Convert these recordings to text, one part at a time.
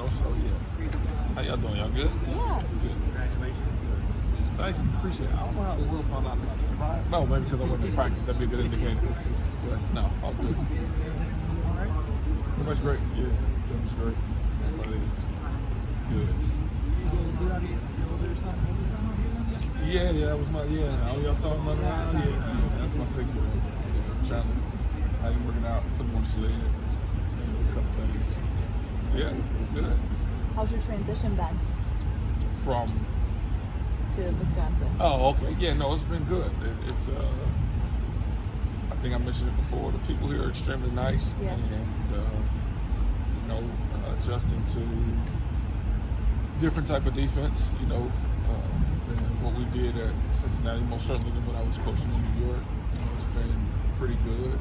No show yet. How y'all doing? Y'all good? Yeah. Good. Congratulations. Thank you. Appreciate it. I don't know how Will found out about that. Right? No, maybe because I wasn't in practice. That'd be a good indicator. But no, all good. All right. Pretty much great. Yeah, feels great. But it's good. So you good out here? Your older son out here then yesterday? Yeah, that was my, Oh, y'all saw him running around? Yeah, that's my 6-year-old. So I'm trying to, how you working out, put him on the sled, a couple things. Yeah, it's good. How's your transition been From, to Wisconsin? oh, okay. Yeah, no, it's been good. It's I think I mentioned it before, the people here are extremely nice. Yeah. And, adjusting to different type of defense, than what we did at Cincinnati, most certainly than what I was coaching in New York. It's been pretty good.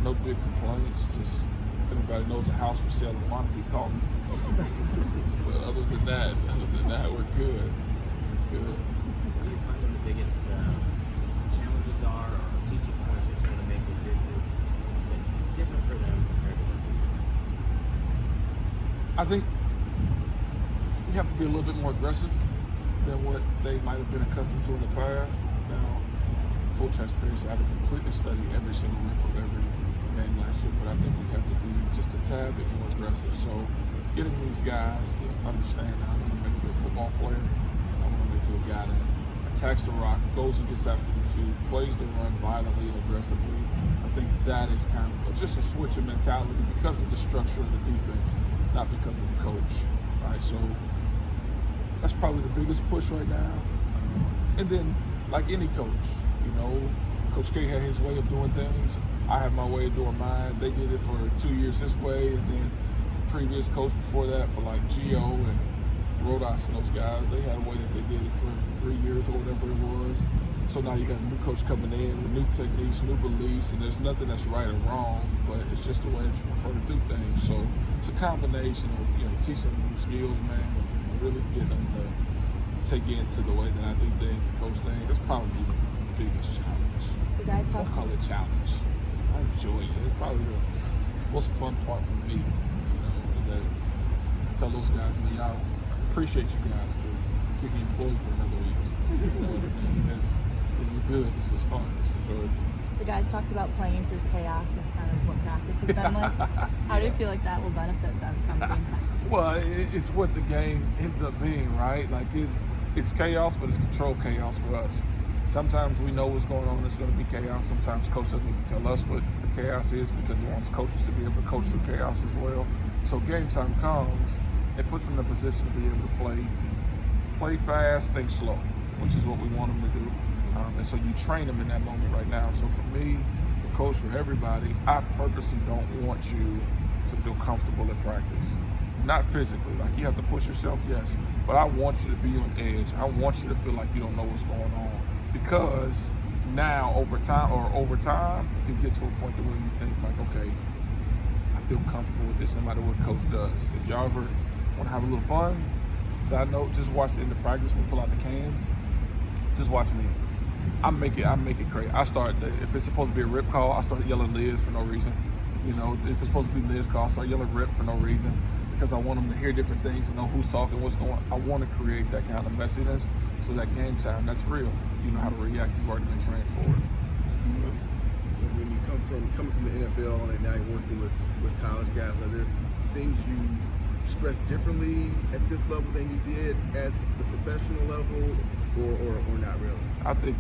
No big complaints. Just if anybody knows a house for sale in Wannabe, call me. But other than that, we're good. It's good. What do you find the biggest challenges are or teaching points you're trying to make with your group that's different for them compared to what you do? I think we have to be a little bit more aggressive than what they might have been accustomed to in the past. Now, full transparency, I haven't completely studied every single rep of every game last year, but I think we have to be just a tad bit more aggressive. So getting these guys to understand that I want to make you a football player, I want to make you a guy that attacks the rock, goes and gets after the cue, plays the run violently and aggressively. I think that is kind of just a switch in mentality because of the structure of the defense, not because of the coach, right? So that's probably the biggest push right now. And then, like any coach, Coach K had his way of doing things. I have my way of doing mine. They did it for 2 years this way, and then the previous coach before that for like Gio and Rodas and those guys, they had a way that they did it for 3 years or whatever it was. So now you got a new coach coming in with new techniques, new beliefs, and there's nothing that's right or wrong, but it's just the way that you prefer to do things. So it's a combination of teaching them new skills, man, and really getting them to take into the way that I do things and coach things. That's probably the biggest challenge. You guys Don't call it challenge. I enjoy it. It's probably the most fun part for me. Is that I tell those guys, man, y'all appreciate you guys because keep me employed for another week. This is good. This is fun. This is enjoyable. The guys talked about playing through chaos as kind of what practice has been like. How do you feel like that will benefit them come game time? Well, it's what the game ends up being, right? Like it's chaos, but it's controlled chaos for us. Sometimes we know what's going on, it's going to be chaos. Sometimes coach doesn't even tell us what the chaos is because he wants coaches to be able to coach through chaos as well. So game time comes, it puts them in a position to be able to play fast, think slow, which is what we want them to do. And so you train them in that moment right now. So for me, for coach, for everybody, I purposely don't want you to feel comfortable at practice. Not physically, like you have to push yourself, yes, but I want you to be on edge. I want you to feel like you don't know what's going on. Because now over time, you get to a point where you think like, okay, I feel comfortable with this no matter what coach does. If y'all ever want to have a little fun, side note, just watch the end of practice when we pull out the cans. Just watch me. I make it great. If it's supposed to be a rip call, I start yelling Liz for no reason. If it's supposed to be Liz call, I start yelling rip for no reason because I want them to hear different things and know who's talking, what's going on. I want to create that kind of messiness so that game time, that's real. You know how to react. You've already been trained for it. When you coming from the NFL and now you're working with college guys, are there things you stress differently at this level than you did at the professional level, or not really? I think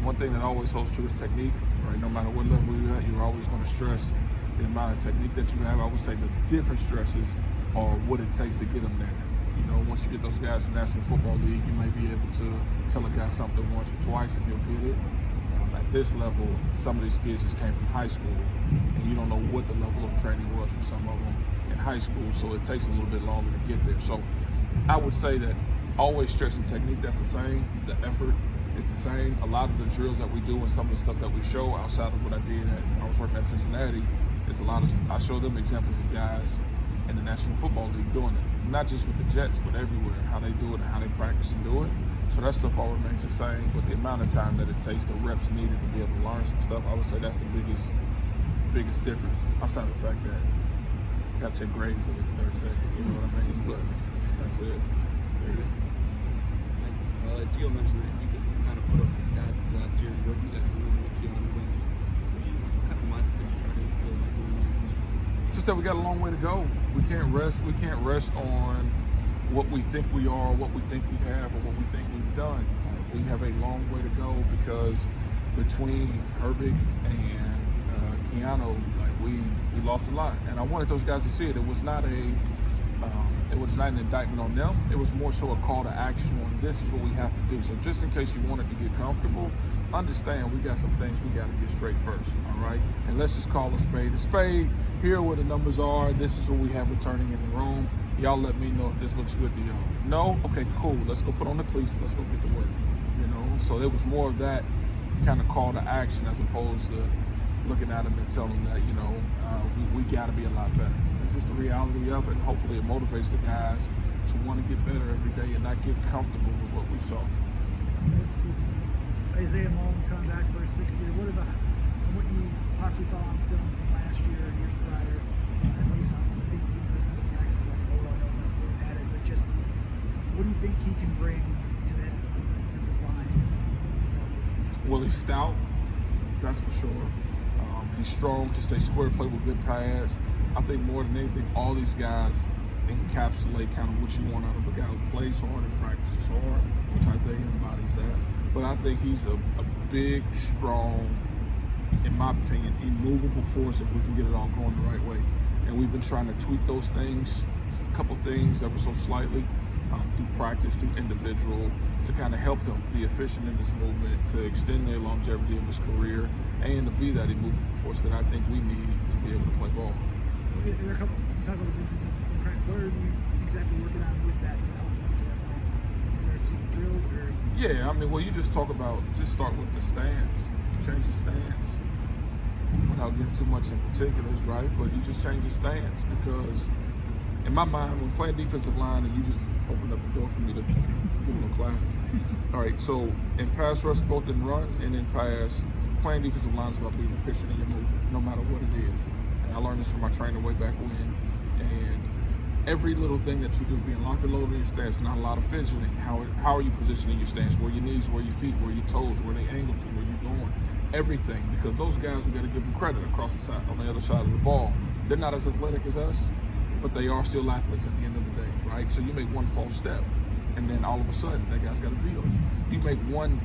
one thing that always holds true is technique, right? No matter what level you're at, you're always going to stress the amount of technique that you have. I would say the different stresses are what it takes to get them there. Once you get those guys in the National Football League, you may be able to tell a guy something once or twice and he'll get it. At this level, some of these kids just came from high school, and you don't know what the level of training was for some of them in high school, so it takes a little bit longer to get there. So I would say that always stressing technique, that's the same. The effort, it's the same. A lot of the drills that we do and some of the stuff that we show outside of what I did when I was working at Cincinnati is I show them examples of guys in the National Football League doing it. Not just with the Jets, but everywhere, how they do it and how they practice and do it. So that stuff all remains the same, but the amount of time that it takes, the reps needed to be able to learn some stuff, I would say that's the biggest difference. Outside of the fact that you got to check grades every Thursday, you know what I mean? But I said. Gio mentioned that you kind of put up the stats last year. What you guys were losing with Keanu Williams. What kind of mindset did you try to instill by doing that? Just that we got a long way to go. We can't rest on what we think we are, what we think we have, or what we think we've done. We have a long way to go because between Herbig and Keanu, like we lost a lot, and I wanted those guys to see it. It was not an indictment on them. It was more so a call to action on this is what we have to do. So just in case you wanted to get comfortable, understand we got some things we got to get straight first, all right? And let's just call a spade a spade. Here are where the numbers are. This is what we have returning in the room. Y'all let me know if this looks good to y'all. No? Okay, cool. Let's go put on the cleats. Let's go get to work, you know? So it was more of that kind of call to action as opposed to looking at them and telling them that, you know, we got to be a lot better. It's just the reality of it. Hopefully it motivates the guys to want to get better every day and not get comfortable with what we saw. With Isaiah Mullins coming back for his 6th year, what is from what you possibly saw on film from last year and years prior, I know you saw him on the field, seen first couple of practices, like, oh, I know it's not fully added, but just what do you think he can bring to that defensive line? Well, he's stout, that's for sure. He's strong to stay square, play with good pass. I think more than anything, all these guys encapsulate kind of what you want out of a guy who plays hard and practices hard, which Isaiah embodies that. But I think he's a big, strong, in my opinion, immovable force if we can get it all going the right way. And we've been trying to tweak those things, a couple things ever so slightly, through practice, through individual, to kind of help him be efficient in his movement, to extend the longevity of his career, and to be that immovable force that I think we need to be able to play ball. There are a couple, you talk about those instances in practice. What are you exactly working on with that to help you get to that point? Is there some drills or? Yeah, I mean, well, you just talk about, just start with the stance. You change your stance without getting too much in particulars, right? But you just change your stance because in my mind, when playing defensive line, and you just opened up the door for me to give a little class. All right, so in pass rush, both in run and in pass, playing defensive line is about being efficient in your movement, no matter what it is. And I learned this from my trainer way back when. And every little thing that you do, being locked and loaded in your stance, not a lot of fidgeting. How are you positioning your stance? Where your knees, where your feet, where your toes, where they angle to, where you're going. Everything, because those guys, we got to give them credit across the side, on the other side of the ball. They're not as athletic as us, but they are still athletes at the end of the day, right? So you make one false step, and then all of a sudden, that guy's got a beat on you. You make one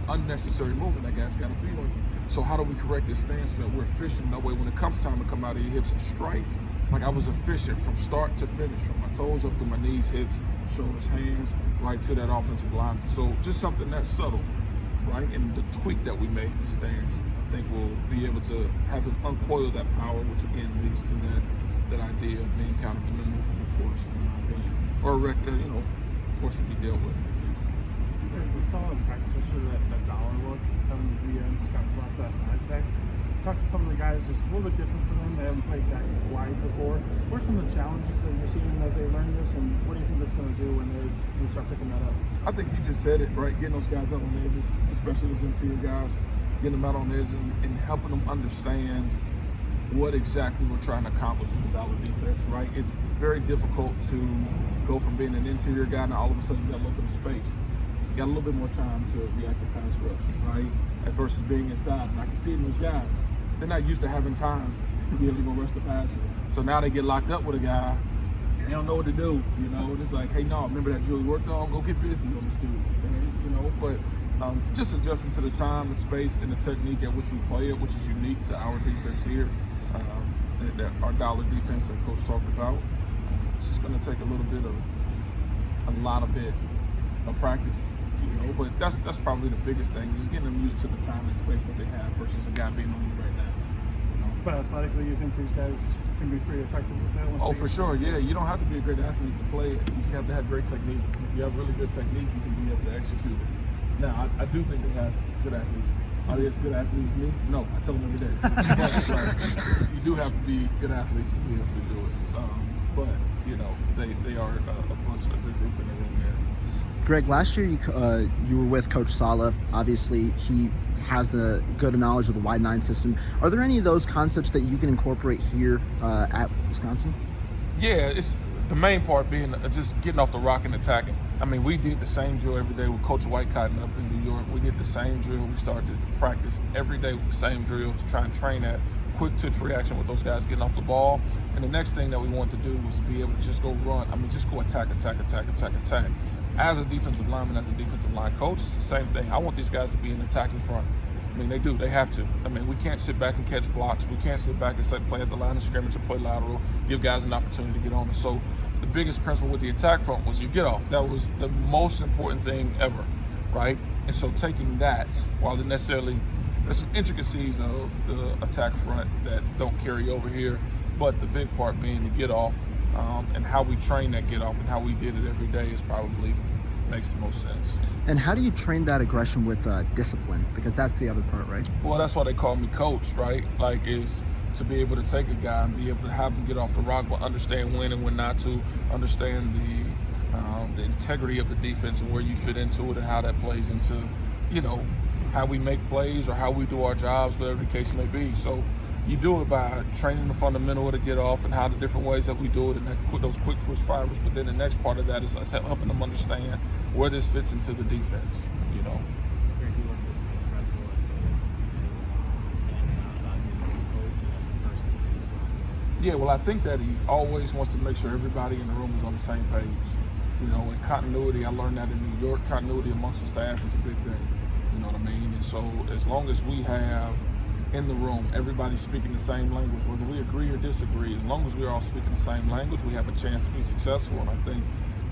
unnecessary movement, that guy's got a beat on you. So how do we correct this stance so that we're efficient? That way, when it comes time to come out of your hips and strike, like I was efficient from start to finish, from my toes up to my knees, hips, shoulders, hands, right to that offensive line. So just something that's subtle, right? And the tweak that we make, the stance, I think we'll be able to have him uncoil that power, which again leads to that idea of being kind of an immovable force, in my opinion, or a force to be dealt with. We saw in practice yesterday that dollar look, having the DNs kind of brought that 5-tech. Talk to some of the guys, just a little bit different for them. They haven't played that wide before. What are some of the challenges that you're seeing as they learn this, and what do you think that's going to do when they start picking that up? I think you just said it, right? Getting those guys out on the edges, especially those interior guys, getting them out on the edges and helping them understand what exactly we're trying to accomplish with the dollar defense, right? It's very difficult to go from being an interior guy now all of a sudden you got a little bit of space. You got a little bit more time to react to pass rush, right? Versus being inside. And I can see in those guys, they're not used to having time to be able to go rush the passer. So now they get locked up with a guy, they don't know what to do, you know? It's like, hey, no, remember that drill you worked on? Go get busy on this dude, man, you know? But just adjusting to the time, the space, and the technique at which we play it, which is unique to our defense here. Our dollar defense that Coach talked about. It's just going to take a lot of practice, you know. But that's probably the biggest thing, just getting them used to the time and space that they have versus a guy being on you right now. You know? But athletically, you think these guys can be pretty effective with that? Oh, for sure, yeah. You don't have to be a great athlete to play it. You have to have great technique. If you have really good technique, you can be able to execute it. Now, I do think they have good athletes. Are they as good athletes as me? No, I tell them every day. But you do have to be good athletes to be able to do it. But, you know, they are a bunch of a good group in the room there. Greg, last year you were with Coach Sala. Obviously, he has the good knowledge of the wide 9 system. Are there any of those concepts that you can incorporate here at Wisconsin? Yeah, the main part being just getting off the rock and attacking. I mean, we did the same drill every day with Coach Whitecotton up in New York. We did the same drill. We started to practice every day with the same drill to try and train that quick twitch reaction with those guys getting off the ball. And the next thing that we wanted to do was be able to just go run. I mean, just go attack. As a defensive lineman, as a defensive line coach, it's the same thing. I want these guys to be in the attacking front. I mean, they do. They have to. I mean, we can't sit back and catch blocks. We can't sit back and say play at the line of scrimmage and play lateral, give guys an opportunity to get on it. So the biggest principle with the attack front was you get off. That was the most important thing ever, right? And so taking that, while there's some intricacies of the attack front that don't carry over here, but the big part being the get off, and how we train that get off and how we did it every day is probably makes the most sense. And how do you train that aggression with discipline? Because that's the other part, right? Well, that's why they call me coach, right? Like, is to be able to take a guy and be able to have him get off the rock, but understand when and when not to, understand the integrity of the defense and where you fit into it and how that plays into, how we make plays or how we do our jobs, whatever the case may be. So you do it by training the fundamental of the get off and how the different ways that we do it and those quick push fibers. But then the next part of that is us helping them understand where this fits into the defense, Greg, you work with Tressel and what's stands out about you as a coach and as a person as well? Yeah, well, I think that he always wants to make sure everybody in the room is on the same page. In continuity, I learned that in New York, continuity amongst the staff is a big thing. You know what I mean? And so as long as we have in the room, everybody's speaking the same language, whether we agree or disagree, as long as we're all speaking the same language, we have a chance to be successful. And I think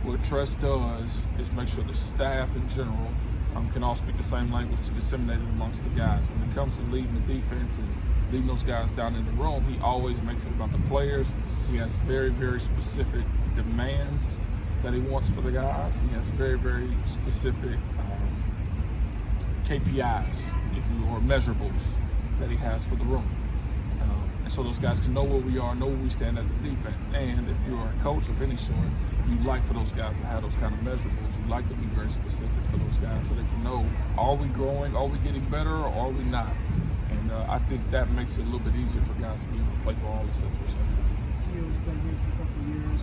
what Tress does is make sure the staff in general can all speak the same language to disseminate it amongst the guys. When it comes to leading the defense and leading those guys down in the room, he always makes it about the players. He has very, very specific demands that he wants for the guys. He has very, very specific KPIs, or measurables, that he has for the room. And so those guys can know where we are, know where we stand as a defense. And if you're a coach of any sort, you like for those guys to have those kind of measurables. You like to be very specific for those guys so they can know, are we growing, are we getting better, or are we not? And I think that makes it a little bit easier for guys to be able to play ball, etc. Gio's been here for a couple of years,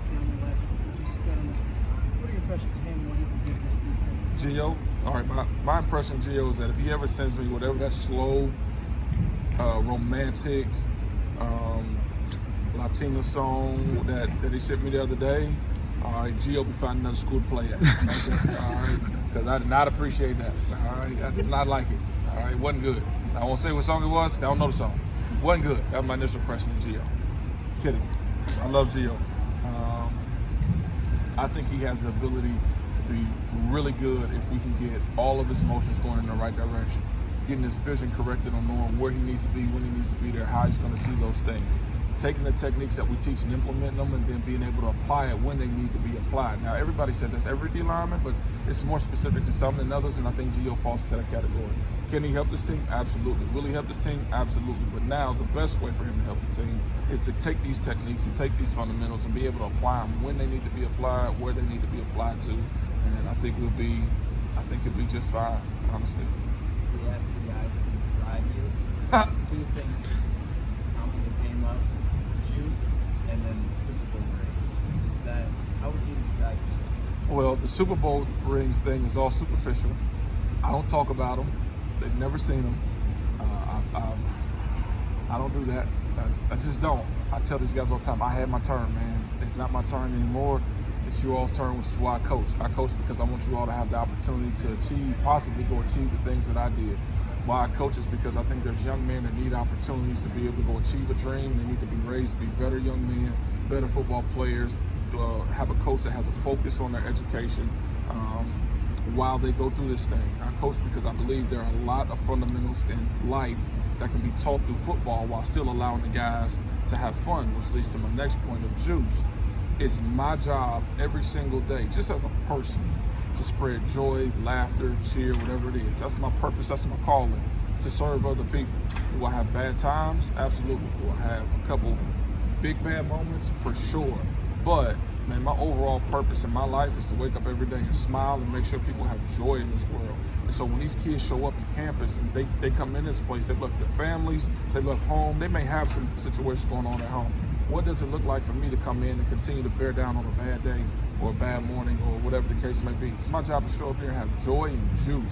Cam last week. Just what are your impressions of him and what he can give this defense? Gio, all right, my impression of Gio is that if he ever sends me whatever that slow, romantic Latino song that he sent me the other day, all right, Gio be finding another school to play at. Okay? All right, because I did not appreciate that. All right, I did not like it. All right, it wasn't good. I won't say what song it was. I don't know the song. It wasn't good. That was my initial impression of Gio. Kidding. I love Gio. I think he has the ability to be really good if we can get all of his motions going in the right direction. Getting his vision corrected on knowing where he needs to be, when he needs to be there, how he's going to see those things. Taking the techniques that we teach and implementing them, and then being able to apply it when they need to be applied. Now, everybody says that's every D lineman, but it's more specific to some than others, and I think Gio falls into that category. Can he help this team? Absolutely. Will he help this team? Absolutely. But now the best way for him to help the team is to take these techniques and take these fundamentals and be able to apply them when they need to be applied, where they need to be applied to, and I think it'll be just fine, honestly. We asked the guys to describe you. Two things that came up: juice and then the Super Bowl rings. How would you describe yourself? Well, the Super Bowl rings thing is all superficial. I don't talk about them. They've never seen them. I don't do that. I just don't. I tell these guys all the time, I had my turn, man. It's not my turn anymore. It's you all's turn, which is why I coach. I coach because I want you all to have the opportunity to possibly go achieve the things that I did. Why I coach is because I think there's young men that need opportunities to be able to go achieve a dream. They need to be raised to be better young men, better football players, have a coach that has a focus on their education while they go through this thing. I coach because I believe there are a lot of fundamentals in life that can be taught through football while still allowing the guys to have fun, which leads to my next point of juice. It's my job every single day, just as a person, to spread joy, laughter, cheer, whatever it is. That's my purpose, that's my calling, to serve other people. Do I have bad times? Absolutely. Do I have a couple big bad moments? For sure. But, man, my overall purpose in my life is to wake up every day and smile and make sure people have joy in this world. And so when these kids show up to campus and they come in this place, they've left their families, they left home, they may have some situations going on at home. what does it look like for me to come in and continue to bear down on a bad day or a bad morning or whatever the case may be? It's my job to show up here and have joy and juice.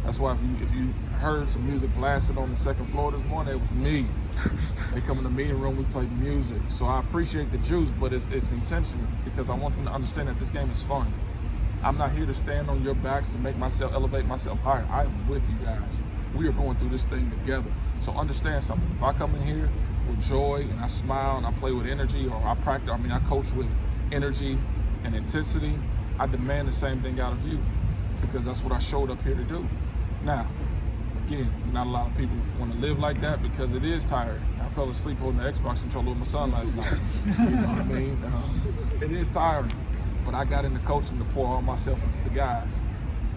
That's why if you heard some music blasted on the second floor this morning, it was me. They come in the meeting room, we play music. So I appreciate the juice, but it's intentional because I want them to understand that this game is fun. I'm not here to stand on your backs to make myself elevate myself higher. I am with you guys. We are going through this thing together. So understand something. If I come in here with joy and I smile and I play with energy, or I coach with energy and intensity, I demand the same thing out of you because that's what I showed up here to do. Now, again, not a lot of people want to live like that because it is tiring. I fell asleep holding the Xbox controller with my son last night. You know what I mean? It is tiring, but I got into coaching to pour all myself into the guys,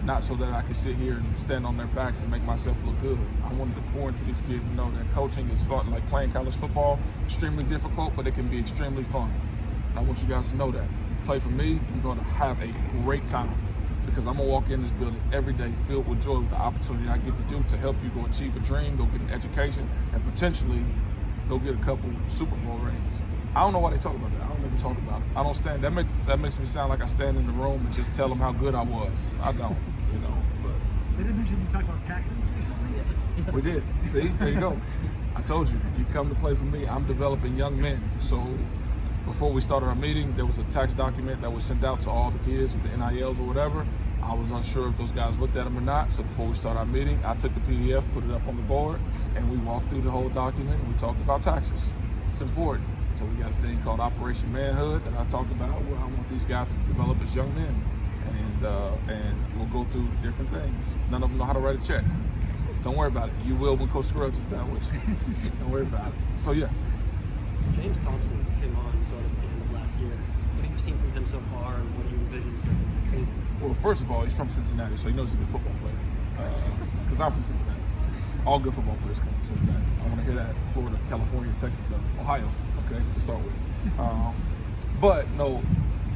not so that I could sit here and stand on their backs and make myself look good. I wanted to pour into these kids and know that coaching is fun, like playing college football, extremely difficult, but it can be extremely fun. And I want you guys to know that. Play for me, you're going to have a great time. Because I'm gonna walk in this building every day filled with joy with the opportunity I get to do to help you go achieve a dream, go get an education, and potentially go get a couple Super Bowl rings. I don't know why they talk about that. I don't ever talk about it. I don't stand. That makes me sound like I stand in the room and just tell them how good I was. I don't, you know. But They didn't mention you talked about taxes recently. we did. See, there you go. I told you, you come to play for me. I'm developing young men. So before we started our meeting, there was a tax document that was sent out to all the kids with the NILs or whatever. I was unsure if those guys looked at them or not, so before we started our meeting, I took the PDF, put it up on the board, and we walked through the whole document and we talked about taxes. It's important. So we got a thing called Operation Manhood that I talked about where I want these guys to develop as young men. And we'll go through different things. None of them know how to write a check. Don't worry about it. You will when Coach Scruggs is down with you. Don't worry about it. So yeah. James Thompson came on sort of at the end of last year. What have you seen from him so far, and what do you envision for him next season? Well, first of all, he's from Cincinnati, so he knows he's a good football player. Because I'm from Cincinnati. All good football players come from Cincinnati. I want to hear that Florida, California, Texas stuff. Ohio, okay, to start with. But no,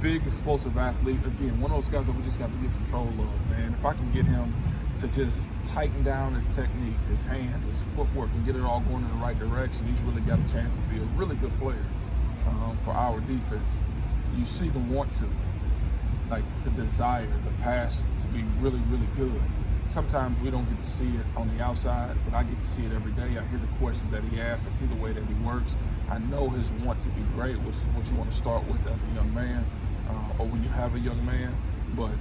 big explosive athlete. Again, one of those guys that we just got to get control of, man. If I can get him to just tighten down his technique, his hands, his footwork, and get it all going in the right direction, he's really got a chance to be a really good player for our defense. You see them want to, like the desire, the passion to be really, really good. Sometimes we don't get to see it on the outside, but I get to see it every day. I hear the questions that he asks. I see the way that he works. I know his want to be great, which is what you want to start with as a young man, or when you have a young man. But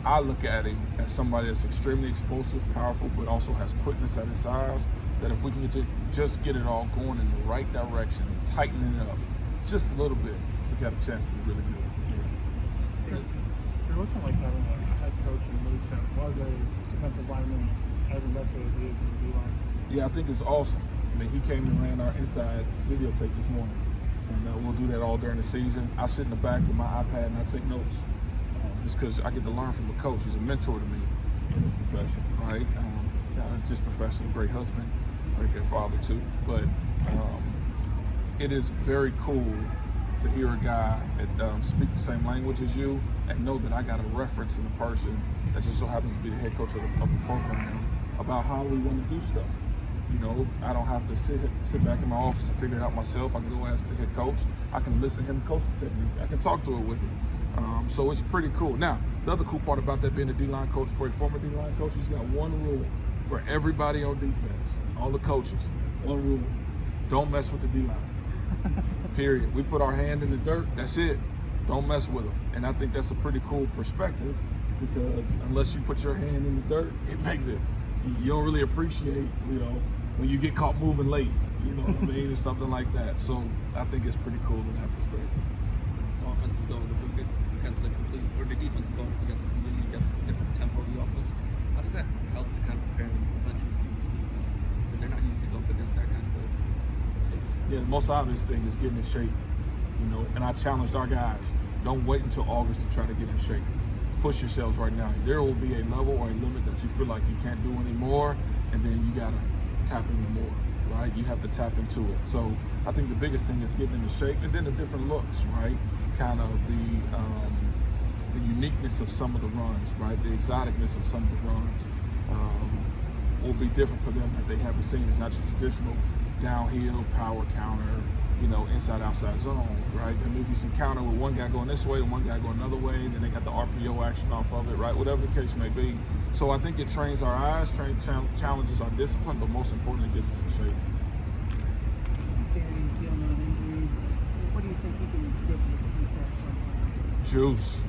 I look at him as somebody that's extremely explosive, powerful, but also has quickness at his size, that if we can just get it all going in the right direction and tightening it up just a little bit, we got a chance to be really good. It wasn't like having a head coach in the league that was a defensive lineman as invested as he is in the D-line. Yeah, I think it's awesome. I mean, he came and ran our inside videotape this morning, and we'll do that all during the season. I sit in the back with my iPad and I take notes, just because I get to learn from a coach. He's a mentor to me in this profession, right? Just professional, great husband, great father too. But it is very cool to hear a guy that speak the same language as you and know that I got a reference in a person that just so happens to be the head coach of the program about how we want to do stuff. You know, I don't have to sit back in my office and figure it out myself. I can go ask the head coach. I can listen to him coach the technique. I can talk to it with him. So it's pretty cool. Now, the other cool part about that being a D-line coach, for a former D-line coach, he's got one rule for everybody on defense, all the coaches. One rule: don't mess with the D-line. Period. We put our hand in the dirt, that's it. Don't mess with them. And I think that's a pretty cool perspective, because unless you put your hand in the dirt, it makes it. You don't really appreciate, you know, when you get caught moving late, you know what I mean, or something like that. So I think it's pretty cool in that perspective. The offense is going against a complete, or the defense is going against a completely different tempo of the offense. How does that help to kind of prepare them eventually for the season? Because they're not used to going up against that kind of pace. Yeah, the most obvious thing is getting in shape, you know, and I challenged our guys, don't wait until August to try to get in shape. Push yourselves right now. There will be a level or a limit that you feel like you can't do anymore, and then you gotta tap into more, right? You have to tap into it. So I think the biggest thing is getting into shape, and then the different looks, right? Kind of the uniqueness of some of the runs, right? The exoticness of some of the runs will be different for them that they haven't seen. It's not just traditional downhill, power counter, inside outside zone, right? There may be some counter with one guy going this way and one guy going another way, and then they got the RPO action off of it, right? Whatever the case may be. So I think it trains our eyes, challenges our discipline, but most importantly, gets us in shape. Danny dealing with an injury. What do you think he can give this defense from? Juice.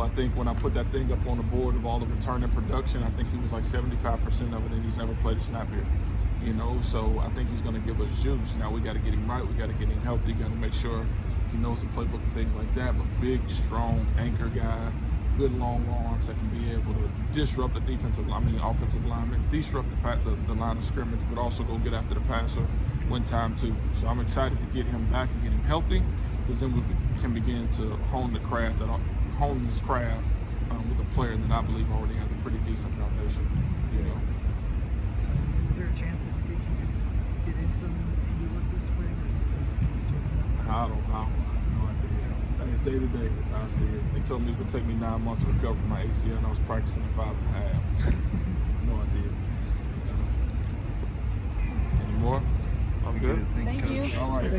I think when I put that thing up on the board of all the return and production, I think he was like 75% of it, and he's never played a snap here. So I think he's going to give us juice. Now we got to get him right. We got to get him healthy. Got to make sure he knows the playbook and things like that. But big, strong anchor guy, good long arms that can be able to disrupt the offensive lineman, disrupt the line of scrimmage, but also go get after the passer when time to. So I'm excited to get him back and get him healthy, because then we can begin to hone this craft with a player that I believe already has a pretty decent foundation. So, is there a chance that you think he could get in some indie work this spring, or is that still determined? I don't know. No idea. Day to day is how I see it. They told me it's gonna take me 9 months to recover from my ACL, and I was practicing at 5.5. No idea. Any more? I'm good. Thank you. All right.